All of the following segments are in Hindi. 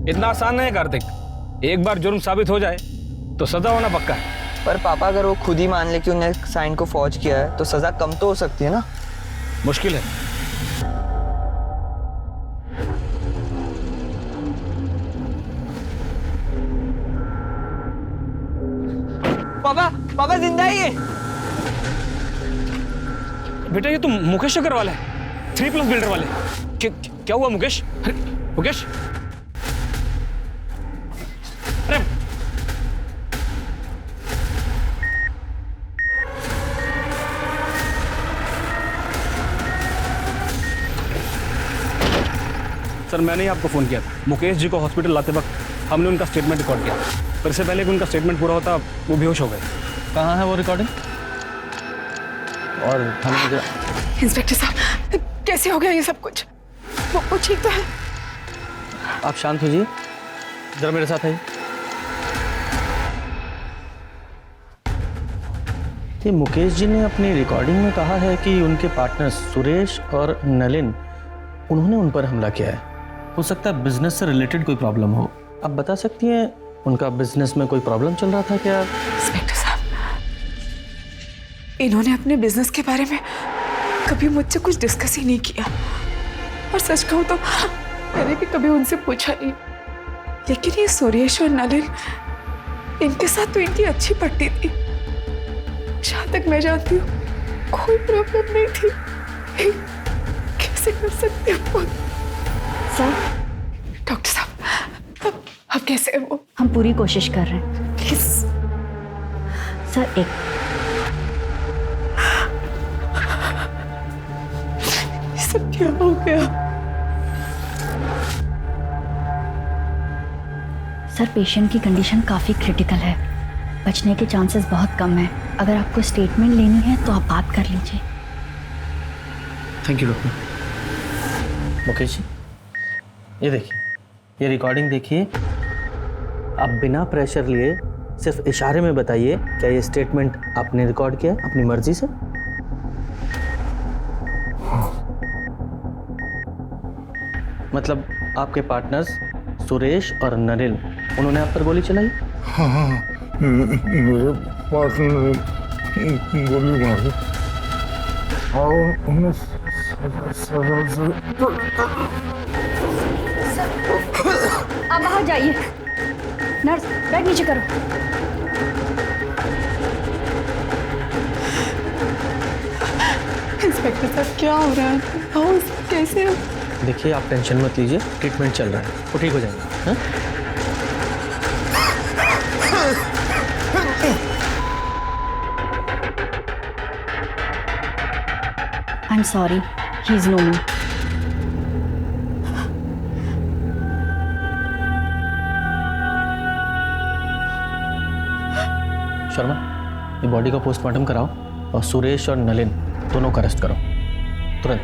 इतना आसान नहीं है कार्तिक। एक बार जुर्म साबित हो जाए तो सजा होना पक्का है। पर पापा अगर वो खुद ही मान ले कि उन्हें साइन को फौज किया है तो सजा कम तो हो सकती है ना। मुश्किल है। पापा पापा जिंदा ही है। बेटा ये तो मुकेश अग्रवाल है, 3+ बिल्डर वाले। क्या हुआ मुकेश? अरे मुकेश, अरे सर मैंने ही आपको फोन किया था। मुकेश जी को हॉस्पिटल लाते वक्त हमने उनका स्टेटमेंट रिकॉर्ड किया, पर इससे पहले कि उनका स्टेटमेंट पूरा होता वो बेहोश हो गए। कहाँ है वो रिकॉर्डिंग? और हमें इंस्पेक्टर साहब कैसे हो गया ये सब कुछ? वो ठीक तो है? आप शांत हो जाइए, जरा मेरे साथ आइए। ये मुकेश जी ने अपनी रिकॉर्डिंग में कहा है कि उनके पार्टनर्स सुरेश और नलिन उन्होंने उन पर हमला किया है। हो सकता है बिजनेस से रिलेटेड कोई प्रॉब्लम हो। आप बता सकती हैं उनका बिजनेस में कोई प्रॉब्लम चल रहा था क्या? इंस्पेक्टर साहब, इन्होंने अपने बिजनेस के बारे में कभी मुझसे कुछ डिस्कस ही नहीं किया, और सच कहूं तो मैंने भी कभी उनसे पूछा नहीं। लेकिन ये सुरेश और नलिन, इनके साथ तो इनकी अच्छी पट्टी थी। जहां तक मैं जानती हूँ कोई प्रॉब्लम नहीं थी। कैसे कर सकते हो सर? डॉक्टर साहब, अब कैसे है वो? हम पूरी कोशिश कर रहे हैं। प्लीज सर एक ये सब क्या हो गया? सर पेशेंट की कंडीशन काफ़ी क्रिटिकल है, बचने के चांसेस बहुत कम है। अगर आपको स्टेटमेंट लेनी है तो आप बात कर लीजिए। Thank you doctor. Mukesh ji, ये देखिए, ये रिकॉर्डिंग देखिए। आप बिना प्रेशर लिए सिर्फ इशारे में बताइए, क्या ये स्टेटमेंट आपने रिकॉर्ड किया अपनी मर्जी से? मतलब आपके पार्टनर्स सुरेश और नलिन, उन्होंने आप पर गोली चलाई? हाँ, मेरे पार्टनर ने गोली मारी और उन्हें आप बाहर जाइए। नर्स बैग नीचे करो। इंस्पेक्टर साहब क्या हो रहा है? कैसे? देखिए आप टेंशन मत लीजिए, ट्रीटमेंट चल रहा है, वो ठीक हो जाएगा। हाँ? I am sorry, he is no me. Sharma, ये बॉडी का पोस्टमार्टम कराओ और सुरेश और नलिन दोनों को अरेस्ट करो तुरंत।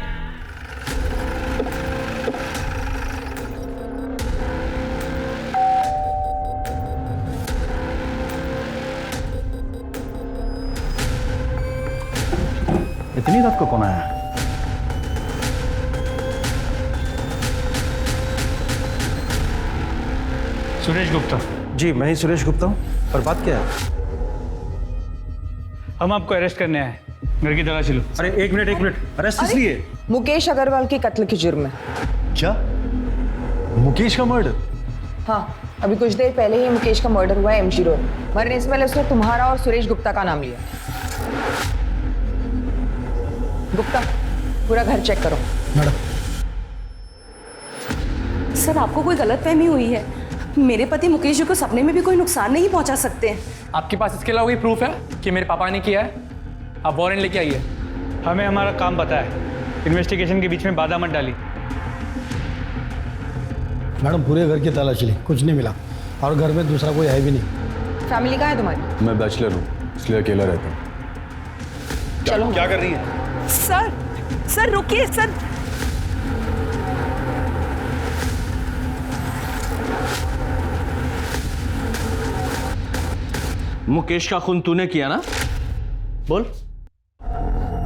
इतनी रात को कौन आया? सुरेश गुप्ता। जी मैं ही सुरेश गुप्ता हूँ। और बात क्या है? हम आपको अरेस्ट करने आए, घर की तलाशी लो। अरे एक मिनट, अरेस्ट किस लिए? मुकेश अग्रवाल के कत्ल के जुर्म में। क्या? मुकेश का मर्डर? हाँ, अभी कुछ देर पहले ही मुकेश का मर्डर हुआ है एमजी रोड। मरने से पहले उसने तुम्हारा और सुरेश गुप्ता का नाम लिया। गुप्ता, पूरा घर चेक करो। मैडम। सर आपको कोई गलतफहमी हुई है। मेरे पति मुकेश जी को सपने में भी कोई नुकसान नहीं पहुंचा सकते। आपके पास इसके अलावा कोई प्रूफ है कि मेरे पापा ने किया है? आप वारंट लेके आइए। हमें हमारा काम पता है, इन्वेस्टिगेशन के बीच में बाधा मत डाली। मैडम पूरे घर की तलाशी ली, कुछ नहीं मिला, और घर में दूसरा कोई है भी नहीं। फैमिली कहाँ है तुम्हारी? मैं बैचलर हूँ, इसलिए अकेला रहता हूँ। चलो। क्या कर रही है? सर रुकिए सर। मुकेश का खून तूने किया ना? बोल।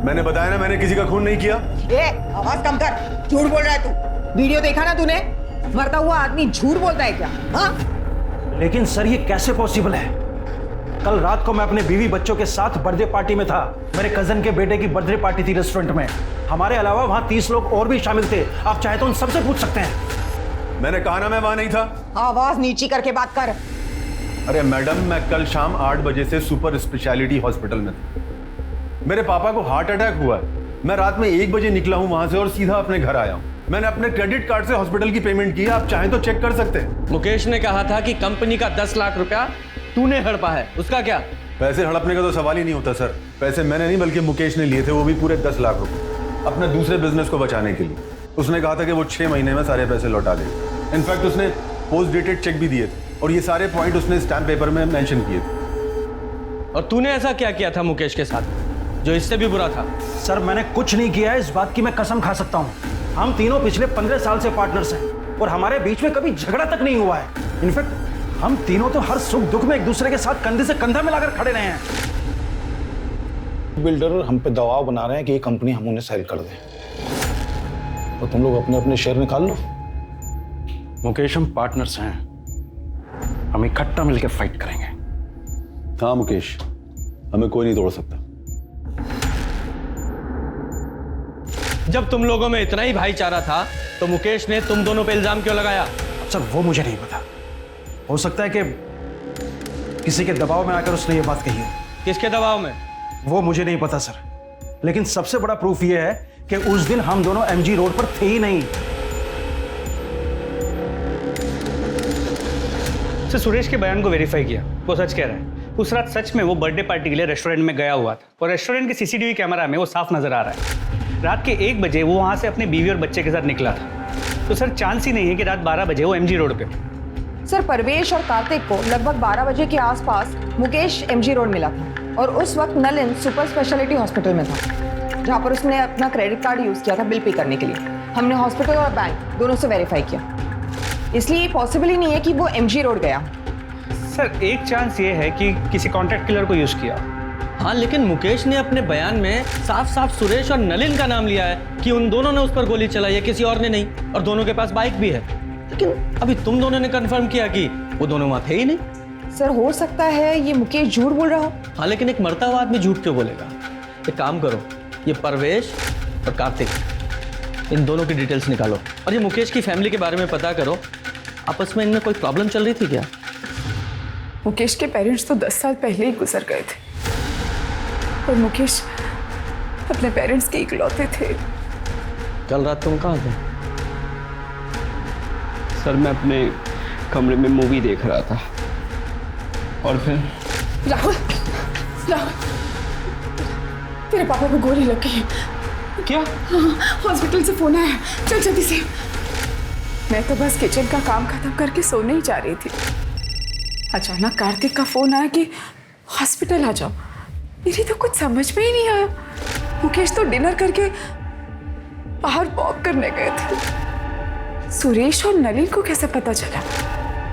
मैंने बताया ना, मैंने किसी का खून नहीं किया। ए, आवाज कम कर, झूठ बोल रहा है तू। वीडियो देखा ना तूने? मरता हुआ आदमी झूठ बोलता है क्या? हाँ, लेकिन सर ये कैसे पॉसिबल है? कल रात को मैं अपने बीवी बच्चों के साथ बर्थडे पार्टी में था। मेरे कजन के बेटे की बर्थडे पार्टी थी रेस्टोरेंट में। हमारे अलावा वहां 30 लोग और भी शामिल थे। आप चाहे तो उन सबसे पूछ सकते हैं। मैंने कहा ना मैं वहां नहीं था। आवाज नीची करके बात कर। अरे मैडम, मैं कल शाम 8 बजे से सुपर स्पेशलिटी हॉस्पिटल में था। मेरे पापा को हार्ट अटैक हुआ है। मैं रात में 1 बजे निकला हूं वहां से और सीधा अपने घर आया हूं। मैंने अपने क्रेडिट कार्ड से हॉस्पिटल की पेमेंट की है, आप चाहें तो चेक कर सकते हैं। मुकेश ने कहा था कि कंपनी का 10 लाख रुपया तूने हड़पा है, उसका क्या? पैसे हड़पने का तो सवाल ही नहीं होता सर। पैसे मैंने नहीं बल्कि मुकेश ने लिए थे, वो भी पूरे 10 लाख रुपए अपने दूसरे बिजनेस को बचाने के लिए। उसने कहा था कि वो 6 महीने में सारे पैसे लौटा देगा। इनफैक्ट उसने पोस्ट डेटेड चेक भी दिए थे और ये सारे पॉइंट उसने स्टैम्प पेपर में मेंशन किए थे। और तूने ऐसा क्या किया था मुकेश के साथ जो इससे भी बुरा था? सर मैंने कुछ नहीं किया है, इस बात की मैं कसम खा सकता हूँ। हम तीनों पिछले 15 साल से पार्टनर्स हैं और हमारे बीच में कभी झगड़ा तक नहीं हुआ है। इनफैक्ट हम तीनों तो हर सुख दुख में एक दूसरे के साथ कंधे से कंधा मिलाकर खड़े रहे हैं। बिल्डर हम पे दबाव बना रहे हैं कि ये कंपनी हम उन्हें सेल कर दें, तो तुम लोग अपने अपने शेयर निकाल लो। मुकेश हम पार्टनर्स हैं, हम इकट्ठा मिलकर फाइट करेंगे। हाँ मुकेश, हमें कोई नहीं तोड़ सकता। जब तुम लोगों में इतना ही भाईचारा था तो मुकेश ने तुम दोनों पे इल्जाम क्यों लगाया? सर वो मुझे नहीं पता, हो सकता है कि किसी के दबाव में आकर उसने ये बात कही हो। किसके दबाव में? वो मुझे नहीं पता सर, लेकिन सबसे बड़ा प्रूफ ये है कि उस दिन हम दोनों एमजी रोड पर थे ही नहीं। सर सुरेश के बयान को वेरीफाई किया, वो सच कह रहा है। उस रात सच में वो बर्थडे पार्टी के लिए रेस्टोरेंट में गया हुआ था और रेस्टोरेंट के सीसीटीवी कैमरा में वो साफ नजर आ रहा है। रात के 1 बजे वो वहां से अपनी बीवी और बच्चे के साथ निकला था। तो सर चांस ही नहीं है कि रात 12 बजे वो एमजी रोड पे। सर परवेश और कार्तिक को लगभग 12 बजे के आसपास मुकेश एमजी रोड मिला था और उस वक्त नलिन सुपर स्पेशलिटी हॉस्पिटल में था, जहां पर उसने अपना क्रेडिट कार्ड यूज किया था बिल पे करने के लिए। हमने हॉस्पिटल और बैंक दोनों से वेरीफाई किया, इसलिए ये पॉसिबल ही नहीं है कि वो एमजी रोड गया। सर एक चांस ये है कि किसी कॉन्ट्रैक्ट किलर को यूज किया। हाँ लेकिन मुकेश ने अपने बयान में साफ साफ सुरेश और नलिन का नाम लिया है कि उन दोनों ने उस पर गोली चलाई है, किसी और ने नहीं, और दोनों के पास बाइक भी है। लेकिन अभी तुम दोनों ने कंफर्म किया कि वो दोनों वहां थे ही नहीं। सर हो सकता है ये मुकेश झूठ बोल रहा हो। हाँ लेकिन एक मरता हुआ आदमी झूठ क्यों बोलेगा? एक काम करो, ये परवेश और कार्तिक, इन दोनों की डिटेल्स निकालो और ये मुकेश की फैमिली के बारे में पता करो। आपस में इनमें कोई प्रॉब्लम चल रही थी क्या? मुकेश के पेरेंट्स तो 10 साल पहले ही गुजर गए थे और मुकेश अपने पेरेंट्स के इकलौते थे। कल रात तुम कहाँ थे? सर मैं अपने कमरे में मूवी देख रहा था और फिर राहुल, राहुल, तेरे पापा को गोली लग गई। क्या? हाँ, हॉस्पिटल से फोन आया, चल जल्दी से। मैं तो बस किचन का काम खत्म करके सोने ही जा रही थी। अचानक कार्तिक का फोन आया कि हॉस्पिटल आ जाओ। मेरी तो कुछ समझ में ही नहीं आया। मुकेश तो डिनर करके बाहर वॉक करने गए थे। सुरेश और नलिन को कैसे पता चला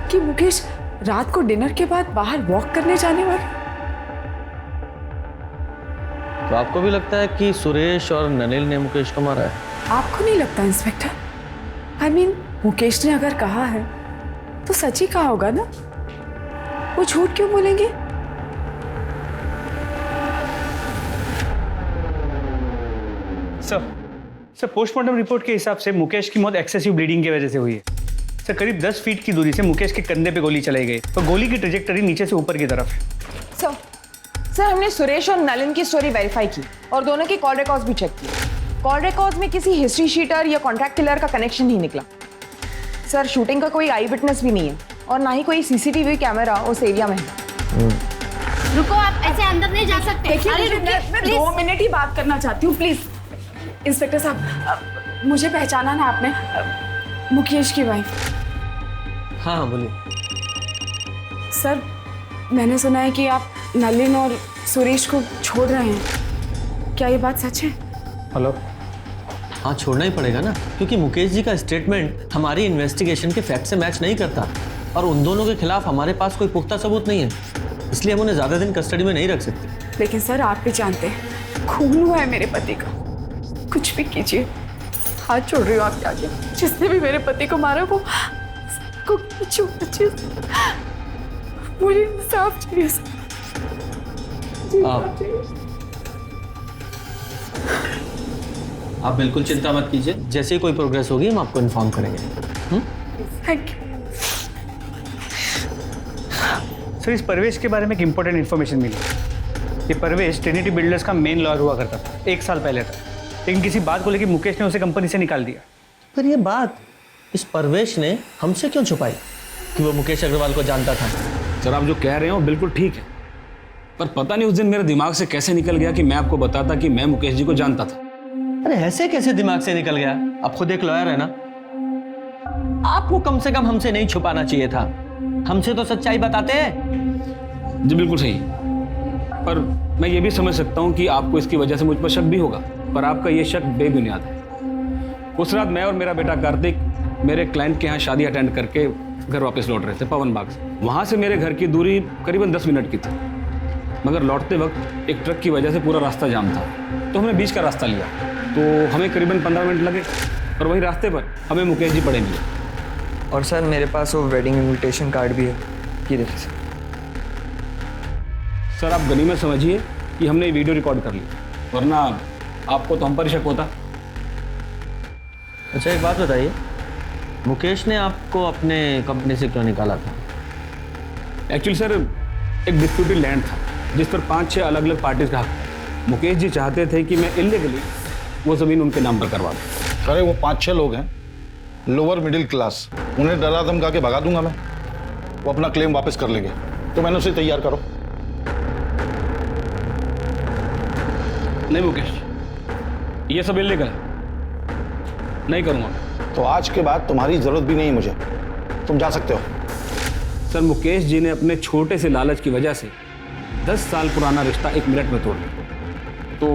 कि मुकेश रात को डिनर के बाद बाहर वॉक करने जाने वाले? तो आपको भी लगता है कि सुरेश और नलिन ने मुकेश को मारा है? आपको नहीं लगता इंस्पेक्टर? आई मीन मुकेश ने अगर कहा है तो सच ही कहा होगा ना, वो झूठ क्यों बोलेंगे? सर पोस्टमार्टम रिपोर्ट के हिसाब से मुकेश की मौत एक्सेसिव ब्लीडिंग की वजह से हुई है। सर करीब 10 फीट की दूरी से मुकेश के कंधे पे गोली चलाई गई और गोली की ट्रेजेक्टरी नीचे से ऊपर की तरफ है। सर हमने सुरेश और नलिन की स्टोरी वेरीफाई की और दोनों के कॉल रिकॉर्ड्स भी चेक किए। कॉल रिकॉर्ड्स में किसी हिस्ट्री शीटर या कॉन्ट्रैक्ट किलर का कनेक्शन नहीं निकला। सर शूटिंग का कोई आई विटनेस भी नहीं है और ना ही कोई सीसीटीवी कैमरा उस एरिया में है। रुको, आप ऐसे अंदर नहीं जा सकते। मैं 2 मिनट ही बात करना चाहती हूँ, प्लीज। इंस्पेक्टर साहब, मुझे पहचाना ना आपने? मुकेश की वाइफ। हाँ बोलिए। सर मैंने सुना है कि आप नलिन और सुरेश को छोड़ रहे हैं, क्या ये बात सच है? हेलो। हाँ छोड़ना ही पड़ेगा ना, क्योंकि मुकेश जी का स्टेटमेंट हमारी इन्वेस्टिगेशन के फैक्ट से मैच नहीं करता और उन दोनों के खिलाफ हमारे पास कोई पुख्ता सबूत नहीं है, इसलिए हम उन्हें ज़्यादा दिन कस्टडी में नहीं रख सकते। लेकिन सर आप भी जानते हैं खून हुआ है मेरे पति का। कुछ भी कीजिए, हाथ छोड़ रही हूँ आपके आगे। जिसने भी मेरे पति को मारा वो को मुझे इंसाफ चाहिए सर। आप बिल्कुल चिंता मत कीजिए, जैसे ही कोई प्रोग्रेस होगी हम आपको इन्फॉर्म करेंगे। Thank you. सर इस परवेश के बारे में एक इंपॉर्टेंट इन्फॉर्मेशन मिली। ये परवेश ट्रिनिटी बिल्डर्स का मेन लॉयर हुआ करता था 1 साल पहले तक, लेकिन किसी बात को लेकर मुकेश ने उसे कंपनी से निकाल दिया। पर ये बात इस परवेश ने हमसे क्यों छुपाई कि वो मुकेश अग्रवाल को जानता था? सर आप जो कह रहे हैं वो बिल्कुल ठीक है, पर पता नहीं उस दिन मेरे दिमाग से कैसे निकल गया कि मैं आपको बताता कि मैं मुकेश जी को जानता था। अरे ऐसे कैसे दिमाग से निकल गया? आप खुद एक लॉयर है ना, आपको कम से कम हमसे नहीं छुपाना चाहिए था। हमसे तो सच्चाई बताते हैं। जी बिल्कुल सही, पर मैं ये भी समझ सकता हूँ कि आपको इसकी वजह से मुझ पर शक भी होगा, पर आपका ये शक बेबुनियाद है। उस रात मैं और मेरा बेटा कार्तिक मेरे क्लाइंट के यहाँ शादी अटेंड करके घर वापस लौट रहे थे पवन बाग से। वहाँ से मेरे घर की दूरी करीबन 10 मिनट की थी, मगर लौटते वक्त एक ट्रक की वजह से पूरा रास्ता जाम था, तो हमने बीच का रास्ता लिया। तो हमें करीबन 15 मिनट लगे और वही रास्ते पर हमें मुकेश जी पड़े मिले। और सर मेरे पास वो वेडिंग इनविटेशन कार्ड भी है, ये देखिए सर। सर आप गनीमत समझिए कि हमने ये वीडियो रिकॉर्ड कर ली, वरना आपको तो हम पर शक होता। अच्छा एक बात बताइए, मुकेश ने आपको अपने कंपनी से क्यों निकाला था? एक्चुअली सर एक डिस्प्यूटेड लैंड था जिस पर 5-6 अलग अलग पार्टीज का हक था। मुकेश जी चाहते थे कि मैं इलीगली वो ज़मीन उनके नाम पर करवा दूँ। अरे वो 5-6 लोग हैं, लोअर मिडिल क्लास, उन्हें डरा धमका के भगा दूंगा मैं। वो अपना क्लेम वापस कर लेंगे, तो मैंने उसे तैयार करो। नहीं मुकेश, ये सब इलीगल है, नहीं करूँगा। तो आज के बाद तुम्हारी जरूरत भी नहीं मुझे, तुम जा सकते हो। सर मुकेश जी ने अपने छोटे से लालच की वजह से 10 साल पुराना रिश्ता 1 मिनट में तोड़ दिया, तो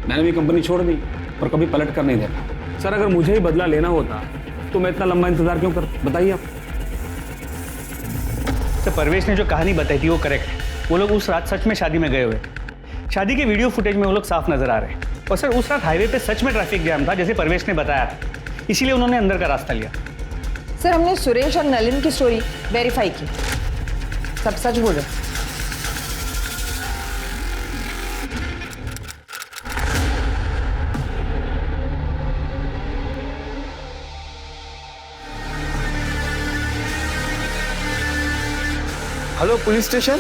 मैंने भी कंपनी छोड़ दी और कभी पलट कर नहीं देखा। सर अगर मुझे ही बदला लेना होता तो मैं इतना लंबा इंतजार क्यों कर, बताइए आप। सर परवेश ने जो कहानी बताई थी वो करेक्ट है। वो लोग उस रात सच में शादी में गए हुए, शादी के वीडियो फुटेज में वो लोग साफ नजर आ रहे हैं। और सर उस रात हाईवे पे सच में ट्रैफिक जैम था जैसे परवेश ने बताया था, इसीलिए उन्होंने अंदर का रास्ता लिया। सर हमने सुरेश और नलिन की स्टोरी वेरीफाई की, सब सच बोल रहे। Hello police station.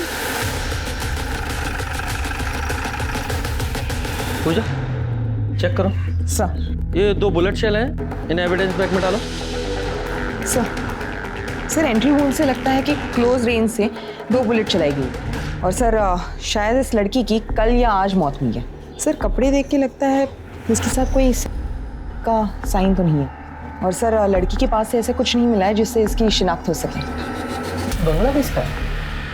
Pooja check करो सर। ये 2 बुलेट शेल हैं, इन एविडेंस बैग में डालो। सर एंट्री होल से लगता है कि क्लोज रेंज से 2 बुलेट चलाई गई। और सर शायद इस लड़की की कल या आज मौत हुई है। सर कपड़े देख के लगता है इसके साथ कोई का साइन तो नहीं है। और सर लड़की के पास से ऐसा कुछ नहीं मिला है जिससे इसकी शिनाख्त हो सके। बंगला किसका है?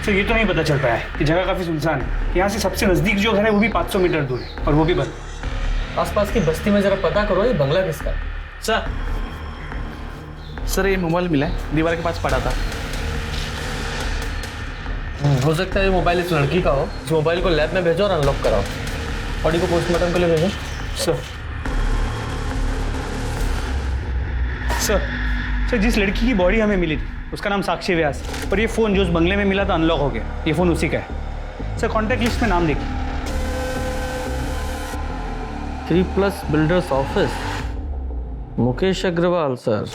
सर ये तो नहीं पता चल पाया है कि जगह काफ़ी सुनसान है। यहाँ से सबसे नज़दीक जो घर है वो भी 500 मीटर दूर है और वो भी बंद। आसपास की बस्ती में जरा पता करो ये बंगला किसका है। सर ये मोबाइल मिला है, दीवार के पास पड़ा था। हो सकता है ये मोबाइल इस लड़की का हो। इस मोबाइल को लैब में भेजो और अनलॉक कराओ। बॉडी को पोस्टमार्टम के लिए भेजो। सर जिस लड़की की बॉडी हमें मिली थी उसका नाम साक्षी व्यास है, और ये फ़ोन जो उस बंगले में मिला था अनलॉक हो गया। ये फ़ोन उसी का है। सर कॉन्टैक्ट लिस्ट में नाम देखिए। 3+ builders office, Mukesh Agrawal sir,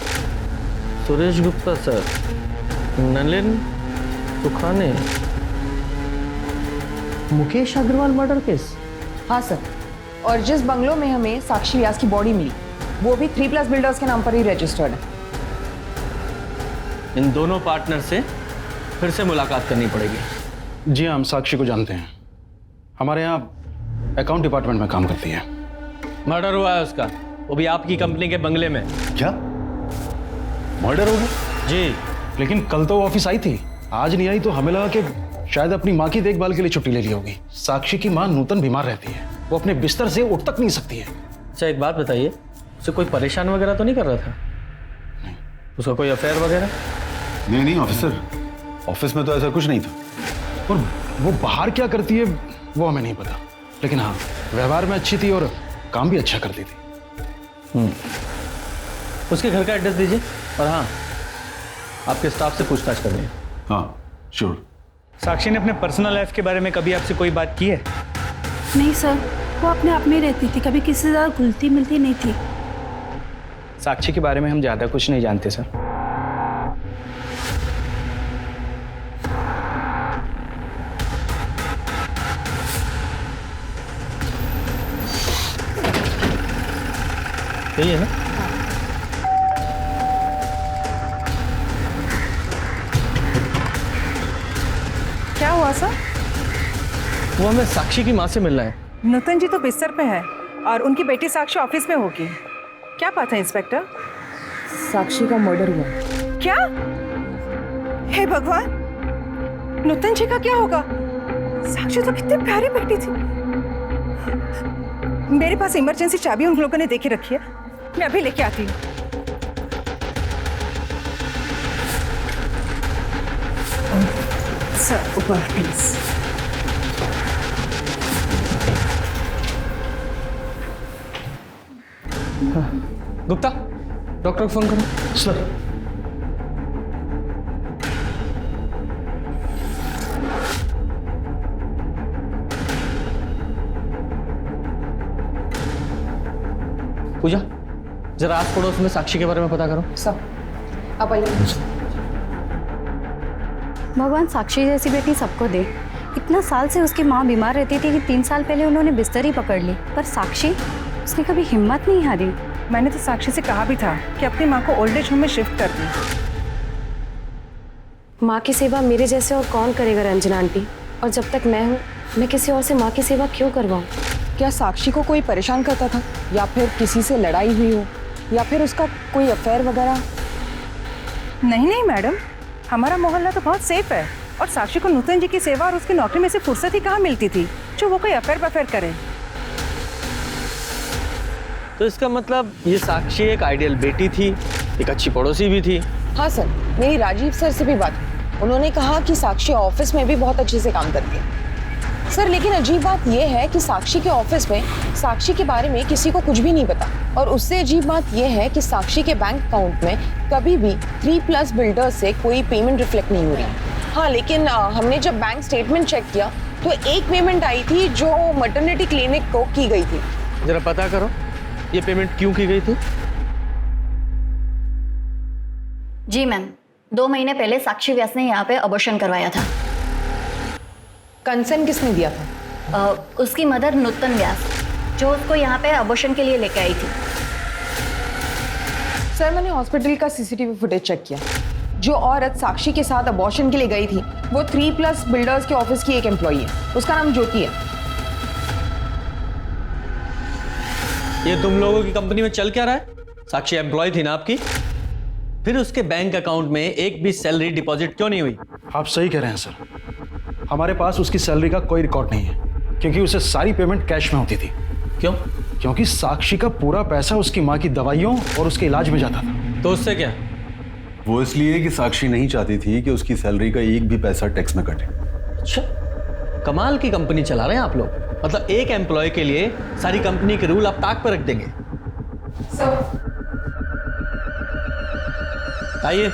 Suresh Gupta sir, Nalin सुखाने। Mukesh Agrawal murder case? हाँ सर, और जिस बंगलों में हमें साक्षी व्यास की बॉडी मिली वो भी 3+ बिल्डर्स के नाम पर ही रजिस्टर्ड है। इन दोनों पार्टनर से फिर से मुलाकात करनी पड़ेगी। जी हाँ, हम साक्षी को जानते हैं, हमारे यहाँ अकाउंट डिपार्टमेंट में काम करती है। मर्डर हुआ है उसका, वो भी आपकी कंपनी के बंगले में। क्या मर्डर हो गया? जी। लेकिन कल तो वो ऑफिस आई थी, आज नहीं आई, तो हमें लगा कि शायद अपनी माँ की देखभाल के लिए छुट्टी ले ली होगी। साक्षी की माँ नूतन बीमार रहती है, वो अपने बिस्तर से उठ तक नहीं सकती है। अच्छा एक बात बताइए, उसे कोई परेशान वगैरह तो नहीं कर रहा था? नहीं। उसका कोई अफेयर वगैरह? नहीं ऑफिसर, ऑफिस में तो ऐसा कुछ नहीं था। और वो बाहर क्या करती है वो हमें नहीं पता, लेकिन हाँ व्यवहार में अच्छी थी और काम भी अच्छा करती थी। उसके घर का एड्रेस दीजिए और हाँ, आपके स्टाफ से पूछताछ करनी है। हाँ श्योर। साक्षी ने अपने पर्सनल लाइफ के बारे में कभी आपसे कोई बात की है? नहीं सर, वो अपने आप में रहती थी, कभी किसी से ज़्यादा घुलती मिलती नहीं थी। साक्षी के बारे में हम ज़्यादा कुछ नहीं जानते सर। यही है ना? क्या हुआ सर? वो हमें साक्षी की माँ से मिलना है। नूतन जी तो बिस्तर पे है और उनकी बेटी साक्षी ऑफिस में होगी। क्या बात है इंस्पेक्टर? साक्षी का मर्डर हुआ। क्या? हे भगवान, नूतन जी का क्या होगा? साक्षी तो कितनी प्यारी बेटी थी। मेरे पास इमरजेंसी चाबी उन लोगों ने देके रखी है, मैं अभी लेके आती हूँ। सर ऊपर प्लीज। गुप्ता, डॉक्टर को फोन करो। सर पूजा, जरा आस पड़ोस में साक्षी के बारे में पता करो। सब आप आइए। भगवान साक्षी जैसी बेटी सबको दे। इतना साल से उसकी माँ बीमार रहती थी कि 3 साल पहले उन्होंने बिस्तर ही पकड़ ली, पर साक्षी, उसने कभी हिम्मत नहीं हारी। मैंने तो साक्षी से कहा भी था कि अपनी माँ को ओल्ड एज होम में शिफ्ट कर दी। माँ की सेवा मेरे जैसे और कौन करेगा रंजना आंटी, और जब तक मैं हूँ मैं किसी और से माँ की सेवा क्यों करवाऊँ? क्या साक्षी को कोई परेशान करता था, या फिर किसी से लड़ाई हुई हो, या फिर उसका कोई अफेयर वगैरह? नहीं मैडम, हमारा मोहल्ला तो बहुत सेफ है और साक्षी को नूतन जी की सेवा और उसकी नौकरी में से फुर्सत ही कहाँ मिलती थी जो वो कोई अफेयर करे। तो इसका मतलब ये साक्षी एक आइडियल बेटी थी, एक अच्छी पड़ोसी भी थी। हाँ सर, मेरी राजीव सर से भी बात हुई। उन्होंने कहा कि साक्षी ऑफिस में भी बहुत अच्छे से काम करती है। सर लेकिन अजीब बात यह है कि साक्षी के ऑफिस में साक्षी के बारे में किसी को कुछ भी नहीं पता, और उससे अजीब बात यह है कि साक्षी के बैंक अकाउंट में कभी भी 3+ बिल्डर्स से कोई पेमेंट रिफ्लेक्ट नहीं हो रही। हाँ लेकिन हमने जब बैंक स्टेटमेंट चेक किया तो एक पेमेंट आई थी जो मैटरनिटी क्लिनिक को की गई थी। जरा पता करो ये पेमेंट क्यों की गई थी। जी मैम, 2 महीने पहले साक्षी व्यास ने यहाँ पे अबॉर्शन करवाया था। कंसर्न किसने दिया था? उसकी मदर नूतन व्यास, जो उसको यहाँ पे अबॉर्शन के लिए लेके आई थी। सर मैंने हॉस्पिटल का सीसीटीवी फुटेज चेक किया। जो औरत साक्षी के साथ अबॉर्शन के लिए गई थी वो 3+ बिल्डर्स के ऑफिस की एक एम्प्लॉई है, उसका नाम ज्योति है। ये तुम लोगों की कंपनी में चल क्या रहा है? साक्षी एम्प्लॉय थी ना आपकी, फिर उसके बैंक अकाउंट में एक भी सैलरी डिपॉजिट क्यों नहीं हुई? आप सही कह रहे हैं सर, हमारे पास उसकी सैलरी का कोई रिकॉर्ड नहीं है, क्योंकि उसे सारी पेमेंट कैश में होती थी। क्यों? क्योंकि साक्षी का पूरा पैसा उसकी माँ की दवाइयों और उसके इलाज में जाता था। तो उससे क्या? वो इसलिए कि साक्षी नहीं चाहती थी कि उसकी सैलरी का एक भी पैसा टैक्स में कटे। अच्छा, कमाल की कंपनी चला रहे हैं आप लोग। मतलब एक एम्प्लॉय के लिए सारी कंपनी के रूल आप ताक पर रख देंगे। आइए,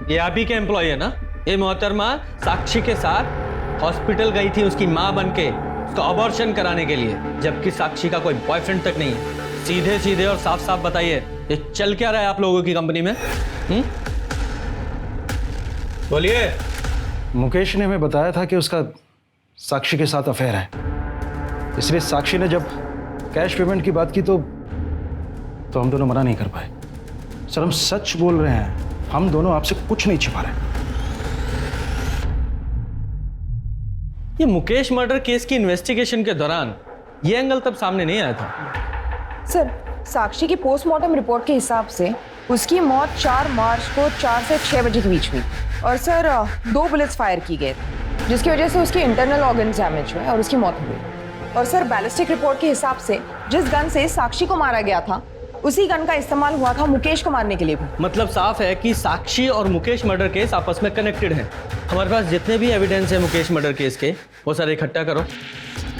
ये आप ही के एम्प्लॉय है ना? ये मोहतरमा साक्षी के साथ हॉस्पिटल गई थी उसकी माँ बनके उसका अबॉर्शन कराने के लिए, जबकि साक्षी का कोई बॉयफ्रेंड तक नहीं है। सीधे सीधे और साफ साफ बताइए ये चल क्या रहा है आप लोगों की कंपनी में? बोलिए। मुकेश ने हमें बताया था कि उसका साक्षी के साथ अफेयर है, इसलिए साक्षी ने जब कैश पेमेंट की बात की तो हम दोनों मना नहीं कर पाए। सर हम सच बोल रहे हैं, हम दोनों आपसे कुछ नहीं छिपा रहे। ये मुकेश मर्डर केस की इन्वेस्टिगेशन के दौरान ये एंगल तब सामने नहीं आया था। सर साक्षी की पोस्टमार्टम रिपोर्ट के हिसाब से उसकी मौत 4 मार्च को 4 से 6 बजे के बीच हुई, और सर 2 बुलेट्स फायर की गए जिसकी वजह से उसकी इंटरनल ऑर्गन्स डैमेज हुए और उसकी मौत हुई। और सर बैलिस्टिक रिपोर्ट के हिसाब से जिस गन से साक्षी को मारा गया था उसी गन का इस्तेमाल हुआ था मुकेश को मारने के लिए भी। मतलब साफ है कि साक्षी और मुकेश मर्डर केस आपस में कनेक्टेड हैं। हमारे पास जितने भी एविडेंस है मुकेश मर्डर केस के वो सारे इकट्ठा करो।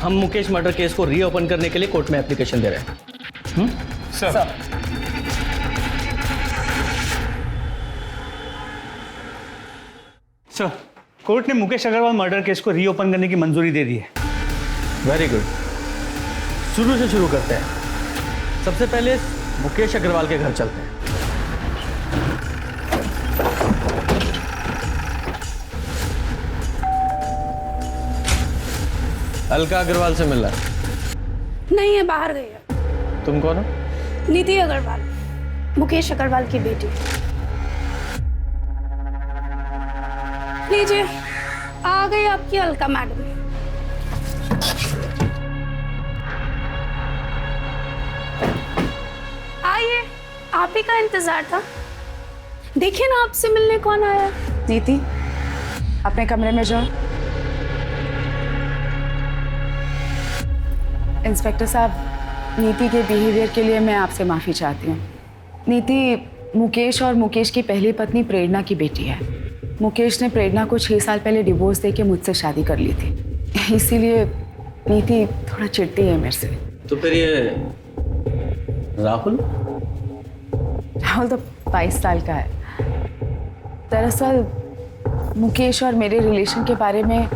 हम मुकेश मर्डर केस को रीओपन करने के लिए कोर्ट में एप्लीकेशन दे रहे हैं। सर सर, कोर्ट ने मुकेश अग्रवाल मर्डर केस को रीओपन करने की मंजूरी दे दी है। Very good. शुरू से शुरू करते हैं। सबसे पहले मुकेश अग्रवाल के घर चलते हैं। अलका अग्रवाल से मिला? नहीं है, बाहर गई है। तुम कौन हो? नीति अग्रवाल, मुकेश अग्रवाल की बेटी। लीजिए, आ गई आपकी अलका मैडम। आइए, आप ही का इंतजार था। देखिए ना, आपसे मिलने कौन आया। नीति, अपने कमरे में जाओ। इंस्पेक्टर साहब, नीति के बिहेवियर के लिए मैं आपसे माफ़ी चाहती हूँ। नीति मुकेश और मुकेश की पहली पत्नी प्रेरणा की बेटी है। मुकेश ने प्रेरणा को 6 साल पहले डिवोर्स देके मुझसे शादी कर ली थी, इसीलिए नीति थोड़ा चिढ़ती है मेरे से। तो फिर ये राहुल? राहुल तो 22 साल का है। दरअसल मुकेश और मेरे रिलेशन के बारे में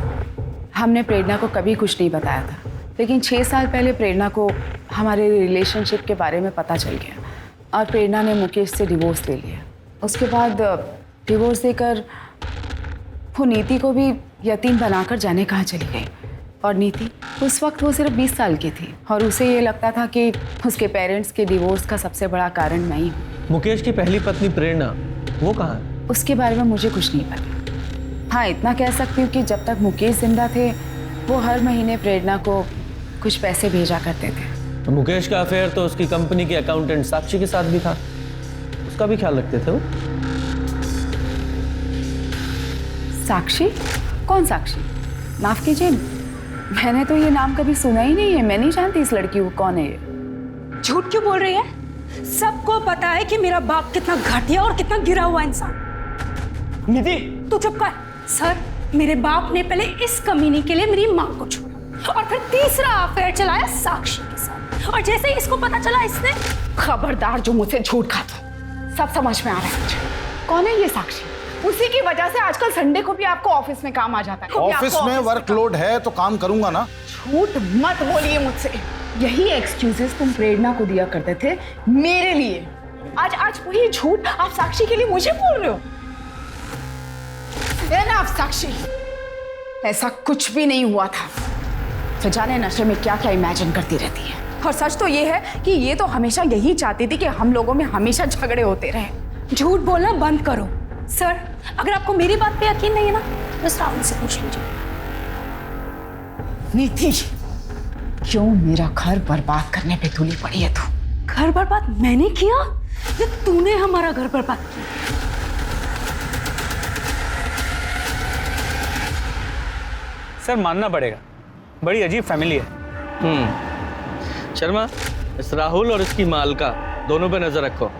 हमने प्रेरणा को कभी कुछ नहीं बताया था, लेकिन 6 साल पहले प्रेरणा को हमारे रिलेशनशिप के बारे में पता चल गया और प्रेरणा ने मुकेश से डिवोर्स ले लिया। उसके बाद डिवोर्स देकर वो नीति को भी यतीम बनाकर जाने कहाँ चली गई। और नीति उस वक्त वो सिर्फ 20 साल की थी और उसे ये लगता था कि उसके पेरेंट्स के डिवोर्स का सबसे बड़ा कारण मैं ही हूँ। मुकेश की पहली पत्नी प्रेरणा, वो कहाँ है? उसके बारे में मुझे कुछ नहीं पता। हाँ, इतना कह सकती हूँ कि जब तक मुकेश जिंदा थे वो हर महीने प्रेरणा को कुछ पैसे भेजा करते थे। मुकेश का अफेयर तो उसकी कंपनी की अकाउंटेंट साक्षी के साथ भी था, उसका भी ख्याल रखते थे वो। साक्षी? कौन साक्षी? माफ कीजिए, मैंने तो ये नाम कभी सुना ही नहीं है। मैं नहीं जानती इस लड़की को कौन है ये। झूठ क्यों बोल रही है? सबको पता है कि मेरा बाप कितना घटिया और कितना गिरा हुआ इंसान। निधि, तू चुप कर। सर, मेरे बाप ने पहले इस कमीनी के लिए मेरी माँ को छोड़ा और फिर तीसरा अफेयर चलाया साक्षी के साथ, और जैसे ही इसको पता चला इसने। खबरदार जो मुझसे झूठ खाता। सब समझ में आ रहा है मुझे। कौन है ये साक्षी? उसी की वजह से आजकल संडे को भी आपको ऑफिस में काम आ जाता है। ऑफिस में वर्कलोड है तो काम करूंगा ना। झूठ मत बोलिए मुझसे। यही एक्सक्यूजेस तुम प्रेरणा को दिया करते थे मेरे लिए। आज वही झूठ आप साक्षी के लिए मुझे बोल रहे हो। आप साक्षी, ऐसा कुछ भी नहीं हुआ था। तो जाने नशे में क्या क्या इमेजिन करती रहती है। और सच तो ये है कि ये तो हमेशा यही चाहती थी कि हम लोगों में हमेशा झगड़े होते रहे। झूठ बोलना बंद करो। सर, अगर आपको मेरी बात पे यकीन नहीं है ना, बस राहुल से पूछ लीजिए। नीति, क्यों मेरा घर बर्बाद करने पे तुली पड़ी है तू? घर बर्बाद मैंने किया या तूने हमारा घर बर्बाद किया? सर, मानना पड़ेगा, बड़ी अजीब फैमिली है। शर्मा, इस राहुल और इसकी मालका दोनों पे नजर रखो,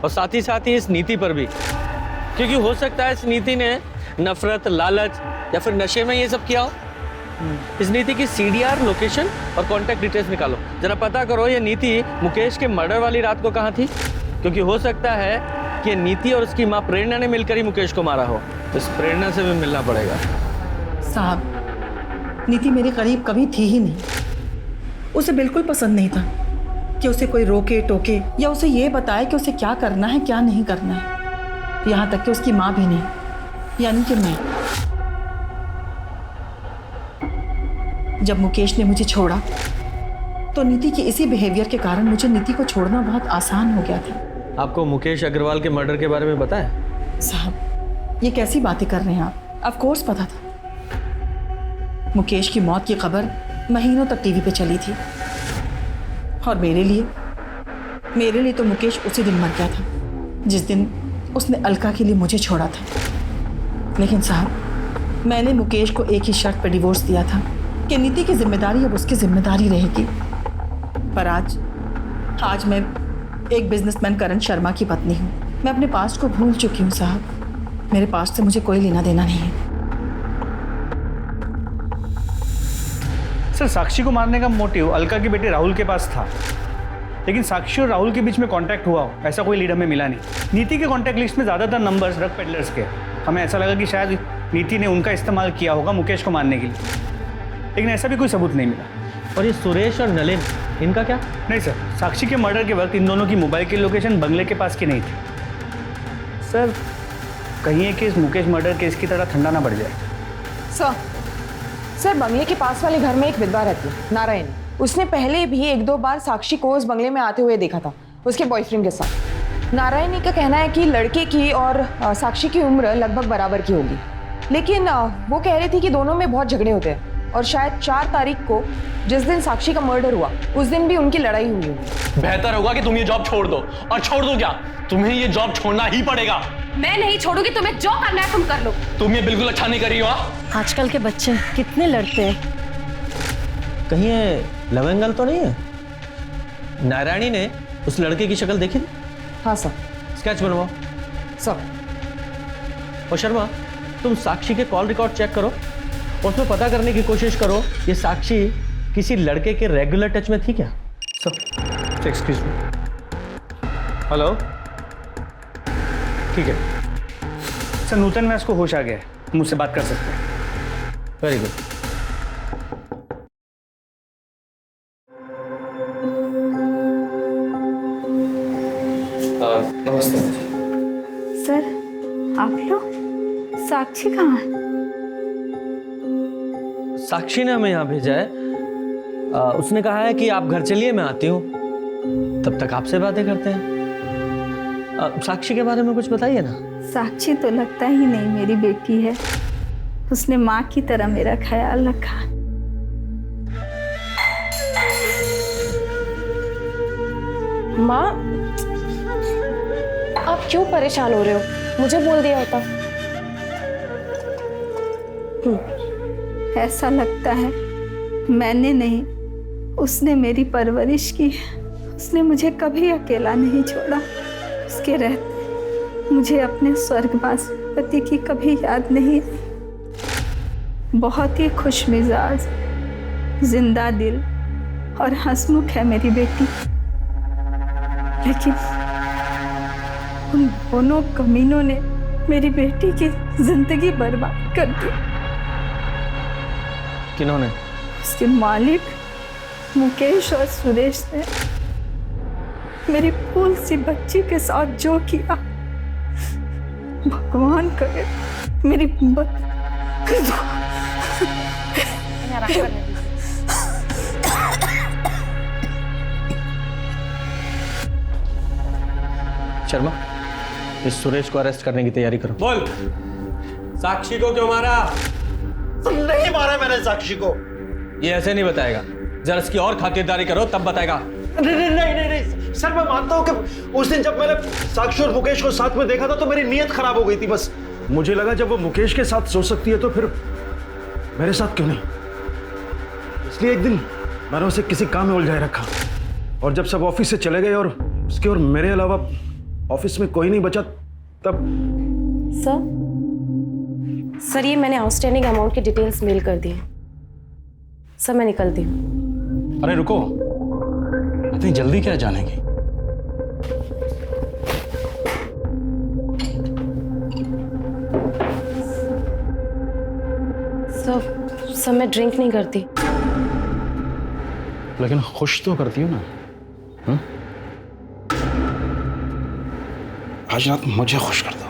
और साथ ही इस नीति पर भी, क्योंकि हो सकता है इस नीति ने नफरत, लालच या फिर नशे में ये सब किया हो। इस नीति की CDR लोकेशन और कॉन्टैक्ट डिटेल्स निकालो, जरा पता करो ये नीति मुकेश के मर्डर वाली रात को कहाँ थी, क्योंकि हो सकता है कि नीति और उसकी माँ प्रेरणा ने मिलकर ही मुकेश को मारा हो। तो इस प्रेरणा से भी मिलना पड़ेगा। साहब, नीति मेरे करीब कभी थी ही नहीं। उसे बिल्कुल पसंद नहीं था कि उसे कोई रोके टोके या उसे ये बताए कि उसे क्या करना है क्या नहीं करना है। यहाँ तक कि उसकी माँ भी नहीं, यानी कि मैं। जब मुकेश ने मुझे छोड़ा तो नीति के इसी बिहेवियर के कारण मुझे नीति को छोड़ना बहुत आसान हो गया था। आपको मुकेश अग्रवाल के मर्डर के बारे में पता है? साहब, ये कैसी बातें कर रहे हैं आप? ऑफ कोर्स पता था। मुकेश की मौत की खबर महीनों तक टीवी पे चली थी, और मेरे लिए तो मुकेश उसी दिन मर गया था जिस दिन उसने अलका के लिए मुझे छोड़ा था। लेकिन साहब, मैंने मुकेश को एक ही शर्त पर डिवोर्स दिया था कि नीति की जिम्मेदारी अब उसकी जिम्मेदारी रहेगी। पर आज मैं एक बिजनेसमैन करण शर्मा की पत्नी हूँ। मैं अपने पास्ट को भूल चुकी हूँ साहब। मेरे पास्ट से मुझे कोई लेना देना नहीं है। सर, साक्षी को मारने का मोटिव अलका के बेटे राहुल के पास था, लेकिन साक्षी और राहुल के बीच में कांटेक्ट हुआ हो ऐसा कोई लीड हमें मिला नहीं। नीति के कांटेक्ट लिस्ट में ज़्यादातर नंबर्स ड्रग पेडलर्स के। हमें ऐसा लगा कि शायद नीति ने उनका इस्तेमाल किया होगा मुकेश को मारने के लिए, लेकिन ऐसा भी कोई सबूत नहीं मिला। और ये सुरेश और नलिन, इनका क्या? नहीं सर, साक्षी के मर्डर के वक्त इन दोनों की मोबाइल की लोकेशन बंगले के पास की नहीं थी। सर, कहीं है कि इस मुकेश मर्डर केस की तरह ठंडा ना बढ़ जाए। सर बंगले के पास वाले घर में एक विधवा रहती है, नारायणी। उसने पहले भी 1-2 बार साक्षी को उस बंगले में आते हुए देखा था उसके बॉयफ्रेंड के साथ। नारायणी का कहना है कि लड़के की और साक्षी की उम्र लगभग बराबर की होगी, लेकिन वो कह रही थी कि दोनों में बहुत झगड़े होते हैं और शायद 4 तारीख को जिस दिन साक्षी का मर्डर हुआ उस दिन भी उनकी लड़ाई हुई होगी। बेहतर होगा कि तुम ये जॉब छोड़ दो। और छोड़ दो क्या, तुम्हें ये जॉब छोड़ना ही पड़ेगा। मैं नहीं छोड़ूंगी, तुम्हें जो करना है तुम कर लो। तुम ये बिल्कुल अच्छा नहीं कर रही हो। आजकल के बच्चे कितने लड़ते हैं। कहीं ये लव एंगल तो नहीं है? नारायणी ने उस लड़के की शक्ल देखी? हाँ सर। स्केच बनवाओ सर। और शर्मा, तुम साक्षी के कॉल रिकॉर्ड चेक करो, उसमें पता करने की कोशिश करो ये साक्षी किसी लड़के के रेगुलर टच में थी क्या? Sir excuse me. हेलो, ठीक है सर, नूतन व्यास को होश आ गया है, मुझसे बात कर सकते हैं। Very good. नमस्ते। सर, आप लोग? साक्षी कहाँ है? साक्षी ने हमें यहाँ भेजा है। उसने कहा है कि आप घर चलिए, मैं आती हूँ, तब तक आपसे बातें करते हैं। साक्षी के बारे में कुछ बताइए ना। साक्षी तो लगता ही नहीं मेरी बेटी है। उसने माँ की तरह मेरा ख्याल रखा। माँ, आप क्यों परेशान हो रहे हो? मुझे बोल दिया होता। ऐसा लगता है मैंने नहीं, उसने मेरी परवरिश की। उसने मुझे कभी अकेला नहीं छोड़ा। उसके रहते मुझे अपने स्वर्गवास पति की कभी याद नहीं आई। बहुत ही खुश मिजाज, जिंदा दिल और हंसमुख है मेरी बेटी, लेकिन उन दोनों कमीनों ने मेरी बेटी की जिंदगी बर्बाद कर दी। किन्होंने? उसके मालिक मुकेश और सुरेश ने मेरी फूल सी बच्ची के साथ जो किया, भगवान करे मेरी शर्मा, इस सुरेश को अरेस्ट करने की तैयारी करो। बोल, साक्षी को क्यों मारा? नहीं मारा मैंने साक्षी को। ये ऐसे नहीं बताएगा, जरा इसकी और खातिरदारी करो तब बताएगा। नहीं सर, मैं मानता हूँ कि उस दिन जब मैंने साक्षी और मुकेश को साथ में देखा था तो मेरी नीयत खराब हो गई थी। बस मुझे लगा जब वो मुकेश के साथ सो सकती है तो फिर मेरे साथ क्यों नहीं। इसलिए एक दिन मैंने उसे किसी काम में उलझाए रखा, और जब सब ऑफिस से चले गए और उसके और मेरे अलावा ऑफिस में कोई नहीं बचा, तब सर ये मैंने आउटस्टैंडिंग अमाउंट की डिटेल्स मेल कर दी हैं। सर मैं निकलती हूँ। अरे रुको, इतनी जल्दी क्या जानेगी? सर मैं ड्रिंक नहीं करती। लेकिन खुश तो करती हूँ ना। हुँ? आज रात मुझे खुश कर दो।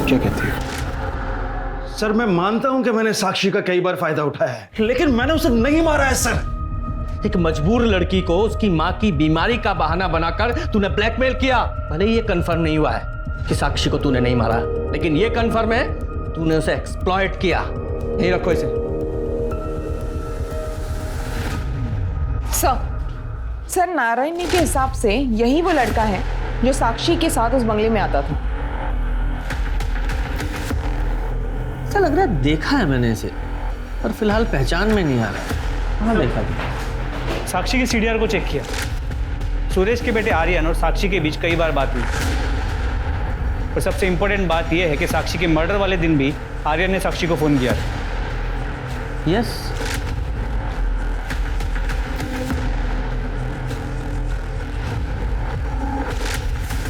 क्या कहती हो? सर मैं मानता हूं कि मैंने साक्षी का कई बार फायदा उठाया है, लेकिन मैंने उसे नहीं मारा है सर। एक मजबूर लड़की को उसकी माँ की बीमारी का बहाना बनाकर तूने ब्लैकमेल किया। भले ही ये कंफर्म नहीं हुआ है कि साक्षी को तूने नहीं मारा, लेकिन ये कंफर्म है तूने उसे एक्सप्लॉइट किया। नहीं रखो इसे। सर नारायणी के हिसाब से यही वो लड़का है जो साक्षी के साथ उस बंगले में आता था। ऐसा लग रहा है देखा है मैंने इसे, पर फिलहाल पहचान में नहीं आ रहा है। कहाँ देखा था? साक्षी के सीडीआर को चेक किया। सुरेश के बेटे आर्यन और साक्षी के बीच कई बार बात हुई, और सबसे इंपॉर्टेंट बात यह है कि साक्षी के मर्डर वाले दिन भी आर्यन ने साक्षी को फोन किया था। यस,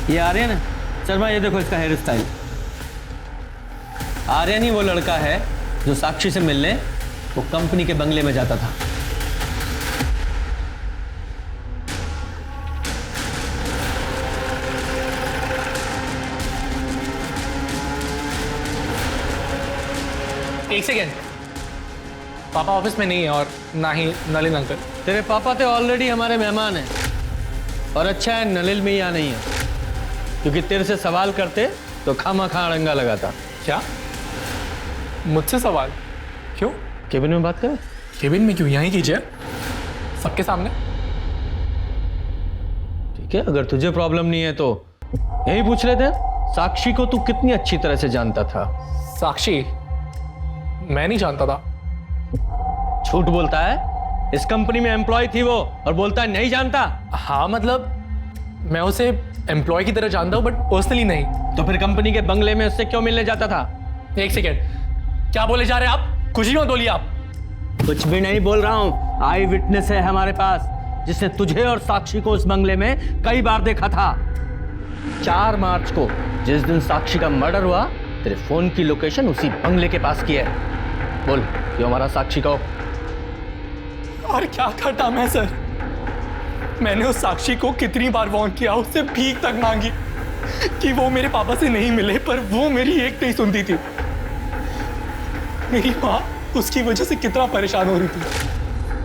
ये आर्यन है। शर्मा ये देखो इसका हेयर स्टाइल। आर्यन ही वो लड़का है जो साक्षी से मिलने वो कंपनी के बंगले में जाता था। एक सेकेंड, पापा ऑफिस में नहीं है और ना ही नलिन अंकल। तेरे पापा तो ऑलरेडी हमारे मेहमान हैं और अच्छा है नलिन में यहाँ नहीं है, क्योंकि तेरे से सवाल करते तो खामा-खा अड़ंगा लगाता। क्या मुझसे सवाल? क्यों? केबिन में बात करें? केबिन में क्यों? यहीं कीजिए सबके सामने। ठीक है, अगर तुझे प्रॉब्लम नहीं है तो यही पूछ लेते हैं। साक्षी को तू कितनी अच्छी तरह से जानता था? साक्षी मैं नहीं जानता था। झूठ बोलता है। इस कंपनी में एम्प्लॉय थी वो और बोलता है नहीं जानता। हाँ मतलब मैं उसे एम्प्लॉय की तरह जानता हूँ बट पर्सनली नहीं। तो फिर कंपनी के बंगले में उससे क्यों मिलने जाता था? एक सेकेंड, क्या बोले जा रहे हैं आप? कुछ ही मत बोलिए आप। कुछ भी नहीं बोल रहा हूँ। आई विटनेस है हमारे पास जिसने तुझे और साक्षी को उस बंगले में कई बार देखा था। 4 मार्च को जिस दिन साक्षी का मर्डर हुआ तेरे फोन की लोकेशन उसी बंगले के पास की है। बोल क्यों हमारा साक्षी को? और क्या करता मैं सर? मैंने उस साक्षी को कितनी बार वार्न किया, उससे भीख तक मांगी कि वो मेरे पापा से नहीं मिले, पर वो मेरी एक नहीं सुनती थी। मेरी माँ उसकी वजह से कितना परेशान हो रही थी।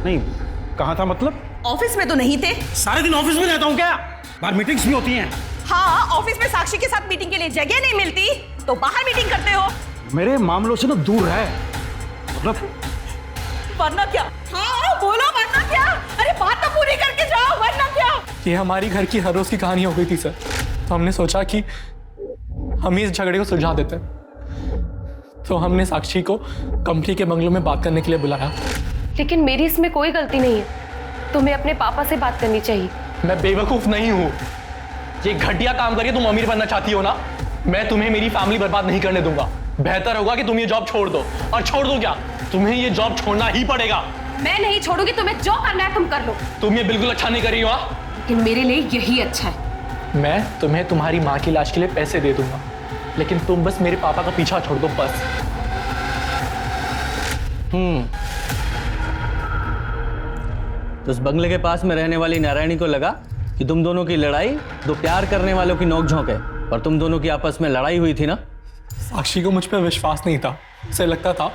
नहीं, कहाँ था मतलब? ऑफिस में तो नहीं थे। सारे दिन ऑफिस में रहता हूँ क्या? बाहर मीटिंग्स भी होती हैं। हाँ, ऑफिस में साक्षी के साथ मीटिंग के लिए जगह नहीं मिलती तो बाहर मीटिंग करते हो। मेरे मामलों से ना दूर है। मतलब वरना क्या? हाँ बोलो, वरना क्या? अरे बात तो पूरी करके जाओ, वरना क्या? ये हमारी घर की हर रोज की कहानी हो गई थी सर, तो हमने सोचा कि हम इस झगड़े को सुलझा देते हैं। तो हमने साक्षी को कंपनी के बंगलों में बात करने के लिए बुलाया। लेकिन मेरी इसमें कोई गलती नहीं है, तुम्हें अपने पापा से बात करनी चाहिए। मैं बेवकूफ नहीं हूँ। ये घटिया काम करके तुम अमीर बनना चाहती हो ना? मैं तुम्हें मेरी फैमिली बर्बाद नहीं करने दूंगा। बेहतर होगा कि तुम ये जॉब छोड़ दो। और छोड़ दो क्या, तुम्हें ये जॉब छोड़ना ही पड़ेगा। मैं नहीं छोड़ूंगी, तुम्हें जो करना है तुम कर लो। तुम ये बिल्कुल अच्छा नहीं कर रही हो। लेकिन मेरे लिए यही अच्छा है। मैं तुम्हें तुम्हारी माँ की लाश के लिए पैसे दे दूंगा, लेकिन तुम बस मेरे पापा का पीछा छोड़ दो बस। तो उस बंगले के पास में रहने वाली नारायणी को लगा कि तुम दोनों की लड़ाई दो प्यार करने वालों की नोकझोंक है, और तुम दोनों की आपस में लड़ाई हुई थी ना? साक्षी को मुझ पर विश्वास नहीं था। उसे लगता था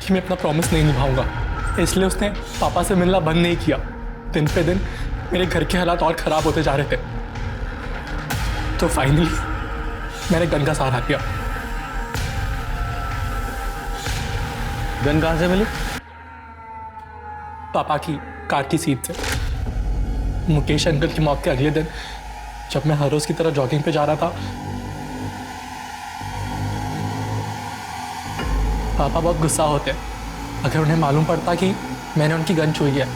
कि मैं अपना प्रॉमिस नहीं निभाऊंगा, इसलिए उसने पापा से मिलना बंद नहीं किया। दिन पे दिन मेरे घर के हालात और खराब होते जा रहे थे। तो फाइनली मैंने गन का सहारा लिया। गन कहां से मिली? पापा की कार की सीट से। मुकेश अंकल की मौत के अगले दिन जब मैं हर रोज की तरह जॉगिंग पे जा रहा था, पापा बहुत गुस्सा होते अगर उन्हें मालूम पड़ता कि मैंने उनकी गन छुई है।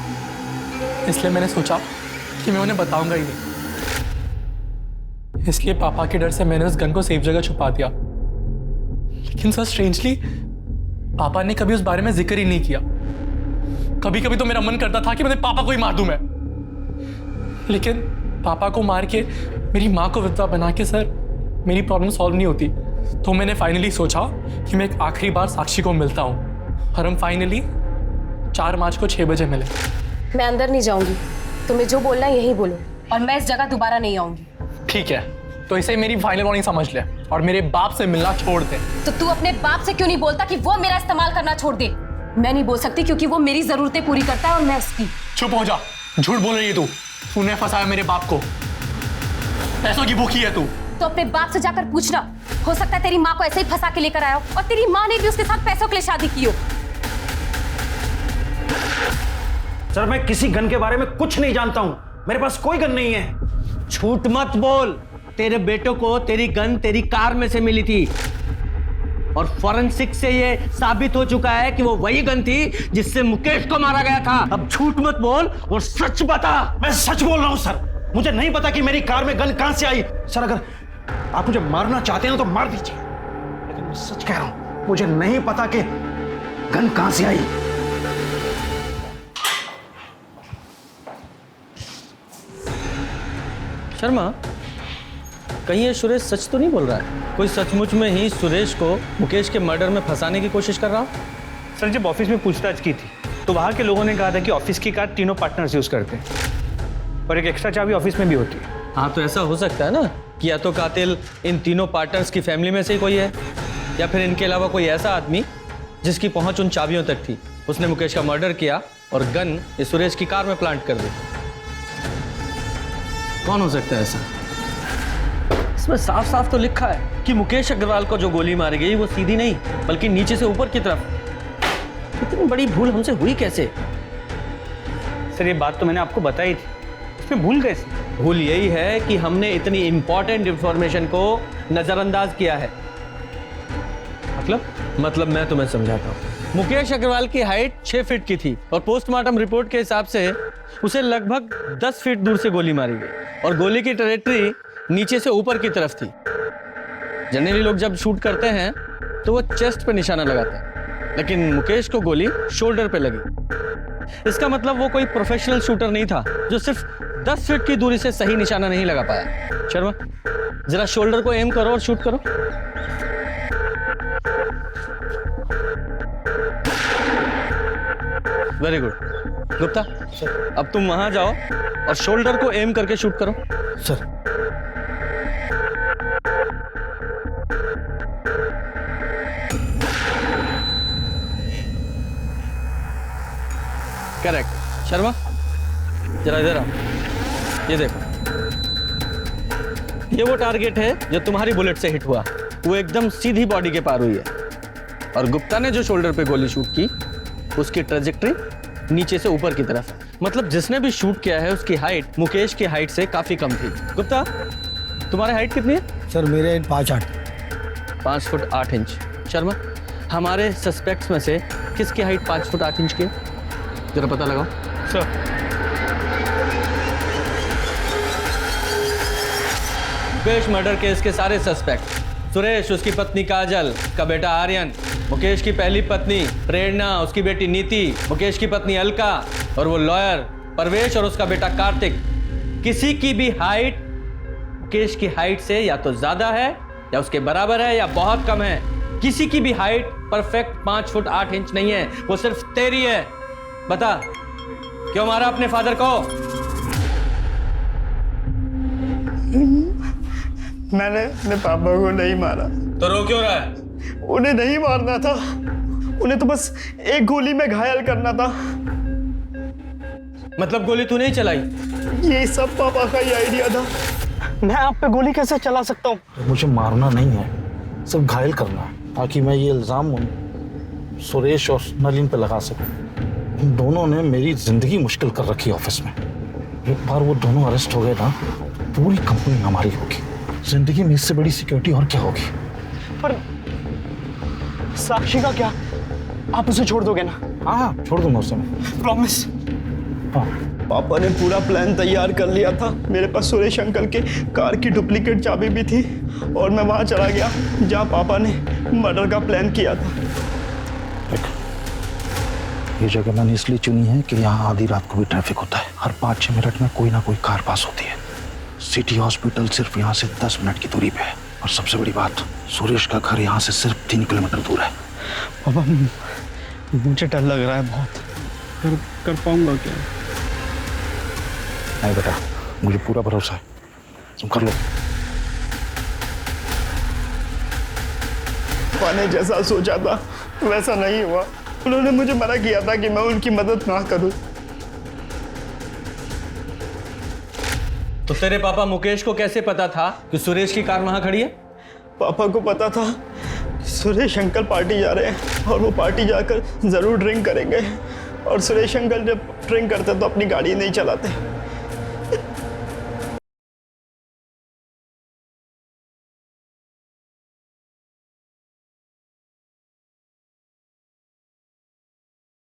इसलिए मैंने सोचा कि मैं उन्हें बताऊंगा ही नहीं। इसलिए पापा के डर से मैंने उस गन को सेफ जगह छुपा दिया। लेकिन सर स्ट्रेंजली पापा ने कभी उस बारे में जिक्र ही नहीं किया। कभी कभी तो मेरा मन करता था कि मैं पापा को ही मार दूं मैं, लेकिन पापा को मार के मेरी माँ को विधवा बना के सर मेरी प्रॉब्लम सॉल्व नहीं होती। तो मैंने फाइनली सोचा कि मैं एक आखिरी बार साक्षी को मिलता हूँ, और हम फाइनली 4 मार्च को 6 बजे मिले। मैं अंदर नहीं जाऊंगी, तुम्हें जो बोलना है यही बोलो, और मैं इस जगह दोबारा नहीं आऊंगी। ठीक है, तो इसे मेरी फाइनल वार्निंग समझ ले और मेरे बाप से मिलना छोड़ दे। तो तू अपने बाप से क्यों नहीं बोलता कि वो मेरा इस्तेमाल करना छोड़ दे? मैं नहीं बोल सकती क्योंकि वो मेरी जरूरतें पूरी करता है और मैं उसकी। चुप हो जा, झूठ बोल रही है तू। तूने फंसाया मेरे बाप को, पैसों की भूखी है तू। तो अपने बाप से जाकर पूछना, हो सकता है तेरी माँ को ऐसे ही फंसा के लेकर आया हो और तेरी माँ ने भी उसके साथ पैसों के लिए शादी की हो। सर मैं किसी गन के बारे में कुछ नहीं जानता हूं, मेरे पास कोई गन नहीं है। झूठ मत बोल। तेरे बेटों को तेरी गन तेरी कार में से मिली थी, और फॉरेंसिक से ये साबित हो चुका है कि वो वही गन थी जिससे मुकेश को मारा गया था। अब झूठ मत बोल और सच बता। मैं सच बोल रहा हूं सर, मुझे नहीं पता कि मेरी कार में गन कहां से आई। सर अगर आप मुझे मारना चाहते हैं तो मार दीजिए, लेकिन मैं सच कह रहा हूं, मुझे नहीं पता कि गन कहां से आई। शर्मा, कहीं ये सुरेश सच तो नहीं बोल रहा है? कोई सचमुच में ही सुरेश को मुकेश के मर्डर में फंसाने की कोशिश कर रहा हो? सर जब ऑफिस में पूछताछ की थी तो वहाँ के लोगों ने कहा था कि ऑफिस की कार तीनों पार्टनर्स यूज़ करते हैं और एक एक्स्ट्रा चाबी ऑफिस में भी होती है। हाँ, तो ऐसा हो सकता है ना कि या तो कातिल इन तीनों पार्टनर्स की फैमिली में से ही कोई है, या फिर इनके अलावा कोई ऐसा आदमी जिसकी पहुंच उन चाबियों तक थी। उसने मुकेश का मर्डर किया और गन इस सुरेश की कार में प्लांट कर दी। कौन हो सकता है ऐसा? इसमें साफ साफ तो लिखा है कि मुकेश अग्रवाल को जो गोली मारी गई वो सीधी नहीं बल्कि नीचे से ऊपर की तरफ। इतनी बड़ी भूल हमसे हुई कैसे? सर ये बात तो मैंने आपको बताई थी, इसमें भूल कैसे? भूल यही है कि हमने इतनी इंपॉर्टेंट इंफॉर्मेशन को नजरअंदाज किया है। मतलब मैं तुम्हें समझाता हूँ। मुकेश अग्रवाल की हाइट 6 फीट की थी और पोस्टमार्टम रिपोर्ट के हिसाब से उसे लगभग 10 फीट दूर से गोली मारी गई और गोली की ट्रैजेक्टरी नीचे से ऊपर की तरफ थी। जनरली लोग जब शूट करते हैं तो वो चेस्ट पे निशाना लगाते हैं, लेकिन मुकेश को गोली शोल्डर पे लगी। इसका मतलब वो कोई प्रोफेशनल शूटर नहीं था जो सिर्फ 10 फीट की दूरी से सही निशाना नहीं लगा पाया। शर्मा, जरा शोल्डर को एम करो और शूट करो। Very good. गुप्ता, अब तुम वहां जाओ और शोल्डर को एम करके शूट करो। सर। करेक्ट। शर्मा, जरा इधर आओ। ये देखो, ये वो टारगेट है जो तुम्हारी बुलेट से हिट हुआ। वो एकदम सीधी बॉडी के पार हुई है और गुप्ता ने जो शोल्डर पे गोली शूट की उसकी ट्रैजेक्टरी नीचे से ऊपर की तरफ। मतलब जिसने भी शूट किया है उसकी हाइट मुकेश की हाइट से काफी कम थी। गुप्ता, तुम्हारी हाइट कितनी है? सर मेरे 5 फुट 8 इंच। शर्मा, हमारे सस्पेक्ट्स में से किसकी हाइट 5 फुट 8 इंच की? जरा पता लगाओ। सर मुकेश मर्डर केस के सारे सस्पेक्ट, सुरेश, उसकी पत्नी काजल, उसका बेटा आर्यन, मुकेश की पहली पत्नी प्रेरणा, उसकी बेटी नीति, मुकेश की पत्नी अलका और वो लॉयर परवेश और उसका बेटा कार्तिक, किसी की भी हाइट मुकेश की हाइट से या तो ज्यादा है या उसके बराबर है या बहुत कम है। किसी की भी हाइट परफेक्ट 5 फुट 8 इंच नहीं है, वो सिर्फ तेरी है। बता, क्यों मारा अपने फादर को? मैंने अपने पापा को नहीं मारा। तो रो क्यों रहा है? उन्हें नहीं मारना था, उन्हें तो बस एक गोली में घायल करना था। मतलब गोली तू नहीं चलाई? ये सब पापा का ही आइडिया था। मैं आप पे गोली कैसे चला सकता हूँ? मुझे मारना नहीं है, सिर्फ घायल करना है ताकि मैं ये इल्ज़ाम उन सुरेश और नलिन पे लगा सकूं। उन दोनों ने मेरी जिंदगी मुश्किल कर रखी ऑफिस में। एक बार वो दोनों अरेस्ट हो गए ना, पूरी कंपनी हमारी होगी। जिंदगी में इससे बड़ी सिक्योरिटी और क्या होगी? पर साक्षी का क्या? आप उसे छोड़ दोगे ना? हाँ, छोड़ दूंगा उसे मैं। प्रॉमिस? हाँ। पापा ने पूरा प्लान तैयार कर लिया था। मेरे पास सुरेश अंकल के कार की डुप्लीकेट चाबी भी थी और मैं वहां चला गया जहां पापा ने मर्डर का प्लान किया था। ये जगह मैंने इसलिए चुनी है कि यहाँ आधी रात को भी ट्रैफिक होता है। हर 5-6 मिनट में कोई ना कोई कार पास होती है। सिटी हॉस्पिटल सिर्फ यहाँ से 10 मिनट की दूरी पे है और सबसे बड़ी बात, सुरेश का घर यहाँ से सिर्फ 3 किलोमीटर दूर है। पापा, मुझे डर लग रहा है बहुत। कर पाऊंगा क्या? नहीं बेटा, मुझे पूरा भरोसा है, तुम कर लो। पापा ने जैसा सोचा था वैसा नहीं हुआ। उन्होंने मुझे मना किया था कि मैं उनकी मदद ना करूं। तो तेरे पापा मुकेश को कैसे पता था कि सुरेश की कार वहां खड़ी है? पापा को पता था कि सुरेश अंकल पार्टी जा रहे हैं और वो पार्टी जाकर जरूर ड्रिंक करेंगे। और सुरेश अंकल जब ड्रिंक करते तो अपनी गाड़ी नहीं चलाते।